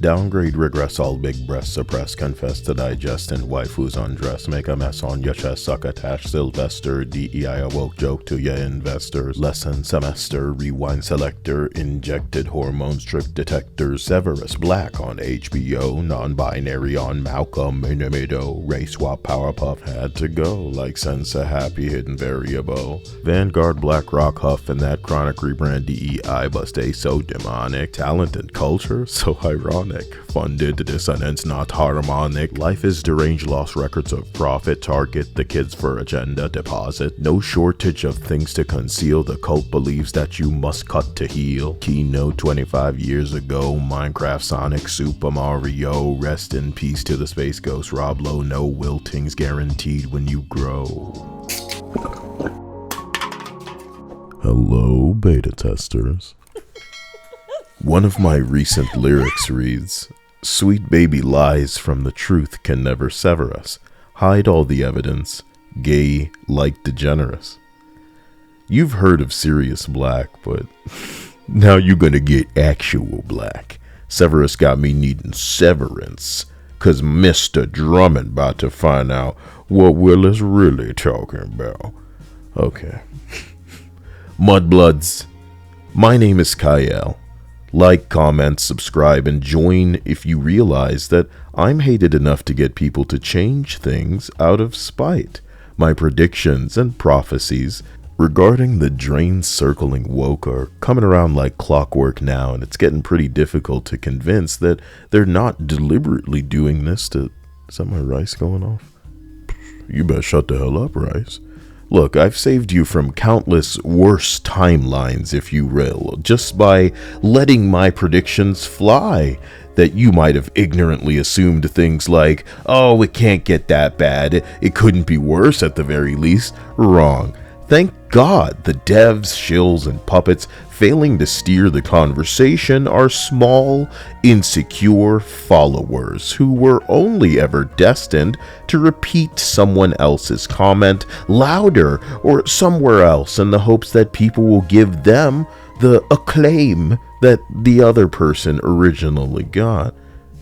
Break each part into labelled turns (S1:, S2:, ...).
S1: Downgrade, regress, all big breasts, suppress, confess to digest, and waifus undress. Make a mess on your chest, suck attach, Sylvester, DEI awoke joke to ya investors. Lesson semester, rewind selector, injected hormones, trick detectors, Severus Black on HBO, non-binary on Malcolm in the Middle, race swap, Powerpuff had to go, like sense a happy hidden variable. Vanguard, BlackRock, Huff, and that chronic rebrand DEI, but stay so demonic. Talent and culture, so ironic. Funded dissonance, not harmonic. Life is deranged, lost records of profit. Target the kids for agenda deposit. No shortage of things to conceal. The cult believes that you must cut to heal. Keynote 25 years ago. Minecraft, Sonic, Super Mario. Rest in peace to the Space Ghost. Rob Lowe, no wilting's guaranteed when you grow. Hello, beta testers. One of my recent lyrics reads, "Sweet baby lies from the truth can never sever us. Hide all the evidence, gay like degenerates." You've heard of Sirius Black, but now you're gonna get actual black. Severus got me needing severance, 'cause Mr. Drummond about to find out what Will is really talking about. Okay. Mudbloods, my name is Kyle. Like, comment, subscribe, and join if you realize that I'm hated enough to get people to change things out of spite. My predictions and prophecies regarding the drain circling woke are coming around like clockwork now, and it's getting pretty difficult to convince that they're not deliberately doing this to... Is that my rice going off? You better shut the hell up, Rice. Look, I've saved you from countless worse timelines, if you will, just by letting my predictions fly. That you might have ignorantly assumed things like, oh, it can't get that bad, it couldn't be worse at the very least. Wrong. Thank God the devs, shills, and puppets failing to steer the conversation are small, insecure followers who were only ever destined to repeat someone else's comment louder or somewhere else in the hopes that people will give them the acclaim that the other person originally got.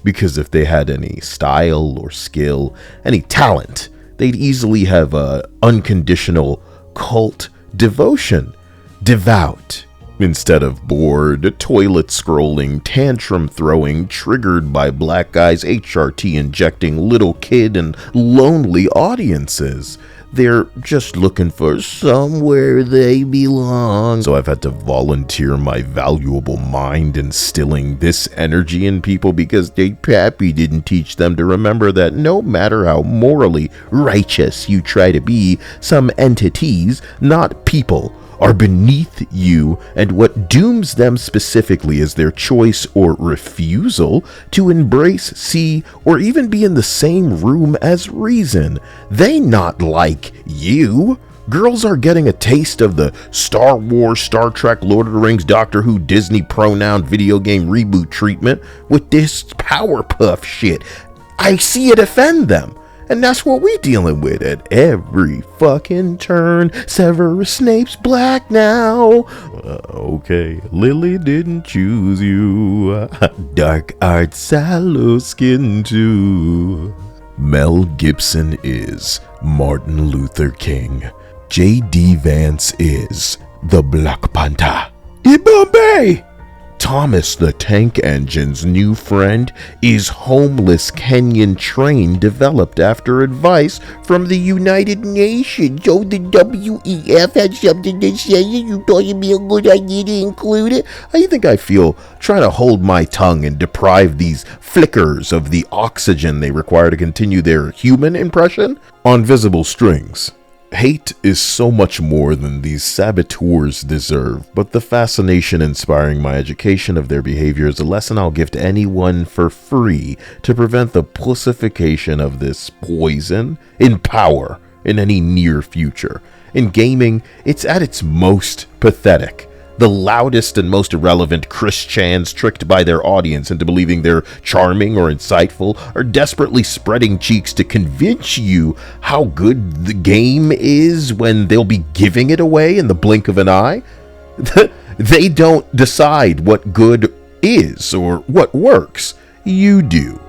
S1: Because if they had any style or skill, any talent, they'd easily have a unconditional cult devotion, devout, instead of bored, toilet scrolling, tantrum throwing, triggered by black guys HRT injecting little kid and lonely audiences. They're just looking for somewhere they belong. So I've had to volunteer my valuable mind instilling this energy in people because they pappy didn't teach them to remember that no matter how morally righteous you try to be, some entities, not people, are beneath you, and what dooms them specifically is their choice or refusal to embrace, see, or even be in the same room as reason. They not like you. Girls are getting a taste of the Star Wars, Star Trek, Lord of the Rings, Doctor Who, Disney pronoun video game reboot treatment with this Powerpuff shit. I see it offend them. And that's what we dealing with at every fucking turn. Severus Snape's black now. Okay, Lily didn't choose you. Dark arts, sallow skin too. Mel Gibson is Martin Luther King. J.D. Vance is the Black Panther. In Bombay! Thomas the Tank Engine's new friend is homeless Kenyan train developed after advice from the United Nations. So the WEF had something to say and you thought it'd be a good idea to include it? How do you think I feel trying to hold my tongue and deprive these flickers of the oxygen they require to continue their human impression? On visible strings. Hate is so much more than these saboteurs deserve, but the fascination inspiring my education of their behavior is a lesson I'll give to anyone for free to prevent the pussification of this poison in power in any near future. In gaming, it's at its most pathetic. The loudest and most irrelevant Christians tricked by their audience into believing they're charming or insightful are desperately spreading cheeks to convince you how good the game is when they'll be giving it away in the blink of an eye. They don't decide what good is or what works. you do.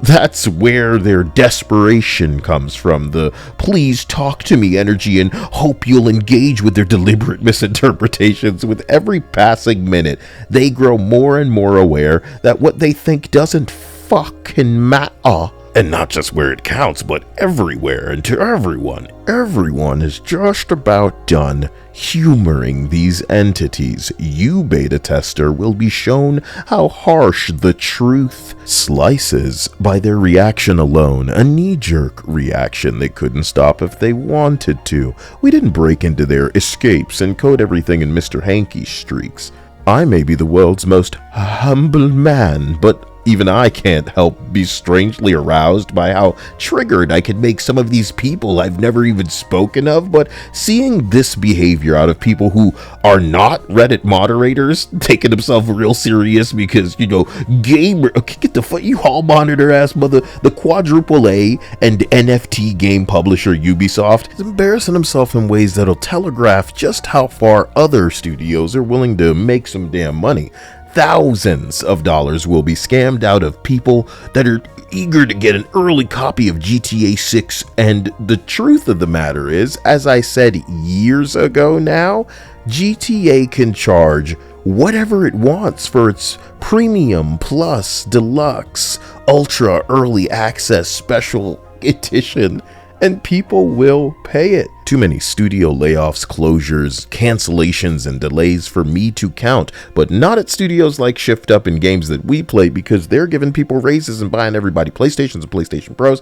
S1: That's where their desperation comes from, the please talk to me energy, and hope you'll engage with their deliberate misinterpretations. With every passing minute, they grow more and more aware that what they think doesn't fucking matter. And not just where it counts, but everywhere and to everyone. Everyone is just about done humoring these entities. You, beta tester, will be shown how harsh the truth slices by their reaction alone. A knee-jerk reaction they couldn't stop if they wanted to. We didn't break into their escapes and code everything in Mr. Hanky streaks. I may be the world's most humble man, but even I can't help be strangely aroused by how triggered I can make some of these people I've never even spoken of. But seeing this behavior out of people who are not Reddit moderators, taking themselves real serious because, gamer, okay, get the fuck, you hall monitor ass mother, the quadruple A and NFT game publisher Ubisoft is embarrassing himself in ways that'll telegraph just how far other studios are willing to make some damn money. Thousands of dollars will be scammed out of people that are eager to get an early copy of GTA 6. And the truth of the matter is, as I said years ago now, GTA can charge whatever it wants for its premium, plus, deluxe, ultra, early access, special edition, and people will pay it. Too many studio layoffs, closures, cancellations, and delays for me to count, but not at studios like Shift Up and games that we play, because they're giving people raises and buying everybody PlayStations and PlayStation Pros.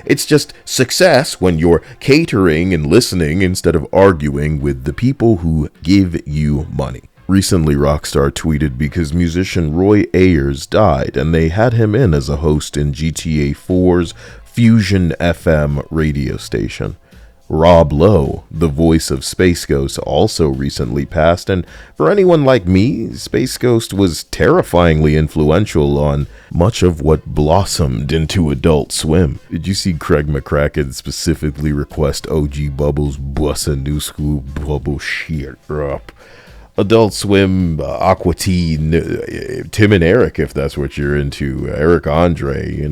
S1: It's just success when you're catering and listening instead of arguing with the people who give you money. Recently, Rockstar tweeted because musician Roy Ayers died, and they had him in as a host in GTA 4's Fusion FM radio station. Rob Lowe, the voice of Space Ghost, also recently passed, and for anyone like me, Space Ghost was terrifyingly influential on much of what blossomed into Adult Swim. Did you see Craig McCracken specifically request OG Bubbles bust a new school bubble shit up? Adult Swim, Aqua Teen, Tim and Eric, if that's what you're into, Eric Andre,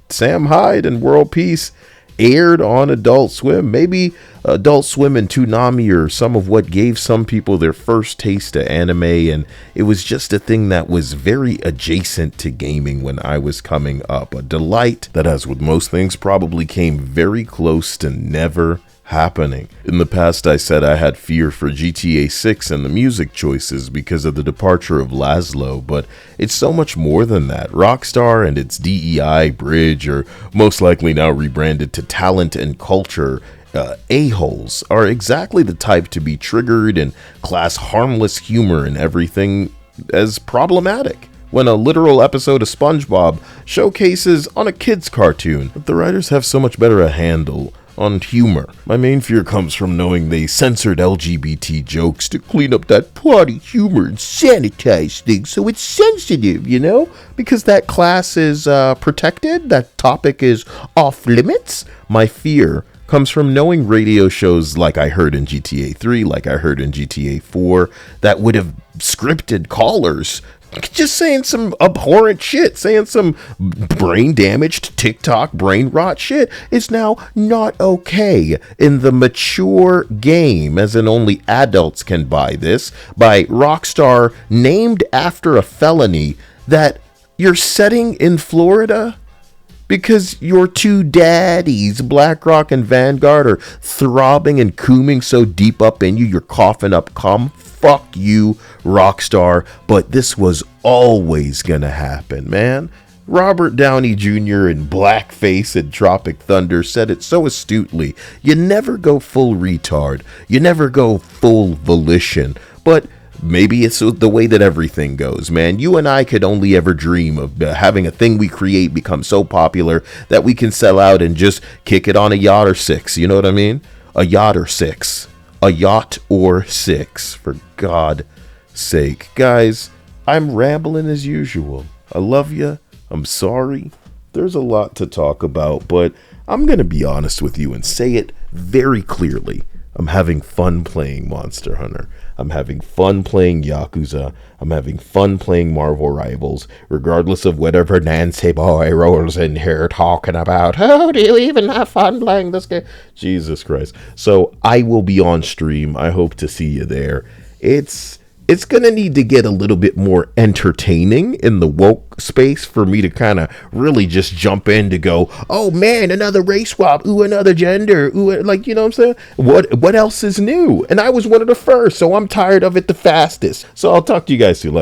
S1: Sam Hyde and World Peace aired on Adult Swim. Maybe Adult Swim and Toonami are some of what gave some people their first taste of anime, and it was just a thing that was very adjacent to gaming when I was coming up. A delight that, as with most things, probably came very close to never happening. In the past, I said I had fear for GTA 6 and the music choices because of the departure of Laszlo, but it's so much more than that. Rockstar and its DEI bridge are most likely now rebranded to Talent and Culture. A-holes are exactly the type to be triggered and class harmless humor and everything as problematic when a literal episode of SpongeBob showcases on a kid's cartoon. But the writers have so much better a handle on humor. My main fear comes from knowing they censored LGBT jokes to clean up that potty humor and sanitize things so it's sensitive, because that class is protected, that topic is off limits. My fear comes from knowing radio shows like I heard in GTA 3, like I heard in GTA 4, that would have scripted callers just saying some abhorrent shit, saying some brain damaged TikTok brain rot shit is now not okay in the mature game, as in only adults can buy this, by Rockstar, named after a felony that you're setting in Florida because your two daddies, BlackRock and Vanguard, are throbbing and cooming so deep up in you, you're coughing up cum. Fuck you, Rockstar, but this was always gonna happen, man. Robert Downey Jr. in blackface and Tropic Thunder said it so astutely. You never go full retard. You never go full volition. But maybe it's the way that everything goes, man. You and I could only ever dream of having a thing we create become so popular that we can sell out and just kick it on a yacht or six. You know what I mean? A yacht or six. A yacht or six, for God's sake. Guys, I'm rambling as usual. I love you. I'm sorry. There's a lot to talk about, but I'm going to be honest with you and say it very clearly. I'm having fun playing Monster Hunter. I'm having fun playing Yakuza. I'm having fun playing Marvel Rivals, regardless of whatever Nancy Boy rolls in here talking about. How do you even have fun playing this game? Jesus Christ. So I will be on stream. I hope to see you there. It's going to need to get a little bit more entertaining in the woke space for me to kind of really just jump in to go, oh man, another race swap, ooh, another gender, ooh, like, you know what I'm saying? What else is new? And I was one of the first, so I'm tired of it the fastest. So I'll talk to you guys soon.